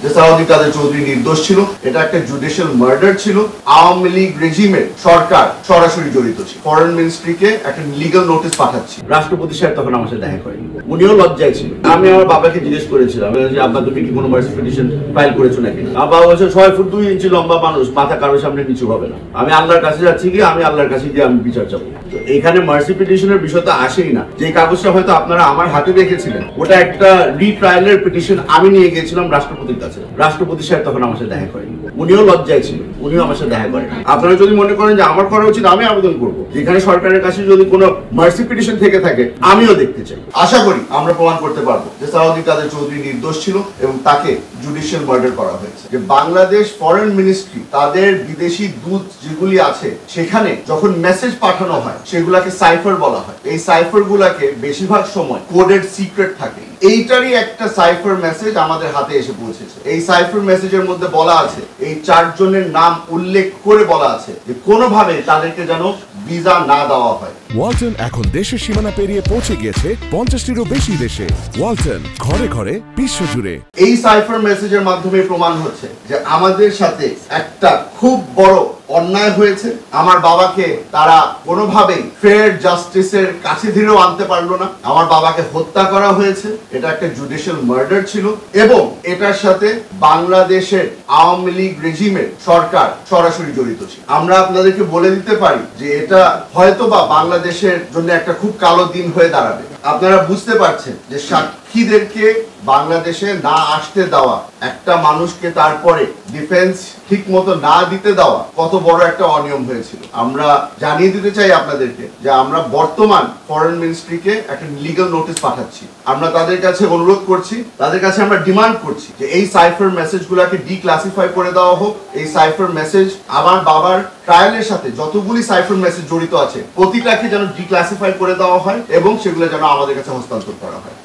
যে সালাউদ্দিন কাদের চৌধুরী নির্দোষ ছিল, এটা একটা জুডিশিয়াল মার্ডার ছিল, আওয়ামী লীগ রেজিমের সরকার সরাসরি জড়িত ছিল। ফরেন মিনিস্ট্রিকে একটা লিগ্যাল নোটিশ পাঠাচ্ছি। রাষ্ট্রপতি সাহেব তখন আমার সাথে দেখা করেনি, উনিও লজ্জায় ছিল। আমি আমার বাবাকে জিজ্ঞেস করেছিলাম যে আব্বা তুমি কি কোনো মার্সি পিটিশন ফাইল করেছো নাকি? আব্বা বলছে 6 ফুট 2 ইঞ্চি লম্বা মানুষ, মাথা কারোর সামনে নিচু হবে না। আমি আল্লাহর কাছে যাচ্ছি কি, আমি আল্লাহর কাছে গিয়ে আমি বিচার চাবো। তো এখানে মার্সি পিটিশনের বিষয় তো আসেই না। যে কাগজটা হয়তো আপনারা আমার হাতে দেখেছিলেন, ওটা একটা রিট্রায়ালের পিটিশন আমি নিয়ে গিয়েছিলাম রাষ্ট্রপতির কাছে। রাষ্ট্রপতি সাহেব তখন আমার সাথে দেখা করেনি, উনিও লজ্জায় ছিল, উনিও আমার সাথে দেখা করেন। আপনারা যদি মনে করেন যে আমার করা উচিত, আমি আবেদন করবো। যেখানে সরকারের কাছে যদি কোনো মার্সি পিটিশন থেকে থাকে, আমিও দেখতে চাই। আশা করি আমরা প্রমাণ করতে পারবো যে সালাউদ্দিন কাদের চৌধুরী নির্দোষ ছিল এবং তাকে জুডিশিয়াল মার্ডার করা হয়েছে। যে বাংলাদেশ ফরেন মিনিস্ট্রি তাদের বিদেশি দূত যেগুলি আছে, সেখানে যখন মেসেজ পাঠানো হয় সেগুলাকে সাইফার বলা হয়। এই সাইফার গুলাকে বেশিরভাগ সময় কোডেড সিক্রেট থাকে। এইটারই একটা সাইফার মেসেজ আমাদের হাতে এসে পৌঁছেছে। এই সাইফার মেসেজের মধ্যে বলা আছে, এই 4 জনের নাম উল্লেখ করে বলা আছে যে কোনোভাবে তাদেরকে যেন ভিসা না দেওয়া হয়। ওয়ালটন এখন দেশের সীমানা পেরিয়ে পৌঁছে গিয়েছে 50টিরও বেশি দেশে। ওয়ালটন, ঘরে ঘরে বিশ্বজুড়ে। এই সাইফার মেসেজের মাধ্যমে প্রমাণ হচ্ছে যে আমাদের সাথে একটা খুব বড় অন্যায় হয়েছে। আমার বাবাকে তারা কোনোভাবেই ফেয়ার জাস্টিসের কাছে ধীরেও আনতে পারলো না। আমার বাবাকে হত্যা করা হয়েছে, এটা একটা জুডিশিয়াল মার্ডার ছিল এবং এটার সাথে বাংলাদেশের আওয়ামী লীগ রেজিমের সরকার সরাসরি জড়িত ছিল। আমরা আপনাদেরকে বলে দিতে পারি যে এটা হয়তোবা বাংলাদেশের জন্য একটা খুব কালো দিন হয়ে দাঁড়াবে। আপনারা বুঝতে পারছেন যে সাক্ষীদেরকে বাংলাদেশে না আসতে দেওয়া, একটা মানুষকে তারপরে ডিফেন্স ঠিক মতো না দিতে দেওয়া কত বড় একটা অনিয়ম হয়েছিল। আমরা জানিয়ে দিতে চাই আপনাদেরকে যে আমরা বর্তমান ফরেন মিনিস্ট্রিকে একটা লিগ্যাল নোটিশ পাঠাচ্ছি। আমরা তাদের কাছে অনুরোধ করছি, তাদের কাছে আমরা ডিমান্ড করছি যে এই সাইফার মেসেজগুলোকে ডিক্লাসিফাই করে দেওয়া হোক। এই সাইফার মেসেজ আমার বাবার ট্রায়ালের সাথে যতগুলি সাইফার মেসেজ জড়িত আছে, প্রতিটাকে যেন ডিক্লাসিফাই করে দেওয়া হয় এবং সেগুলো যেন আমাদের কাছে হস্তান্তর করা হয়।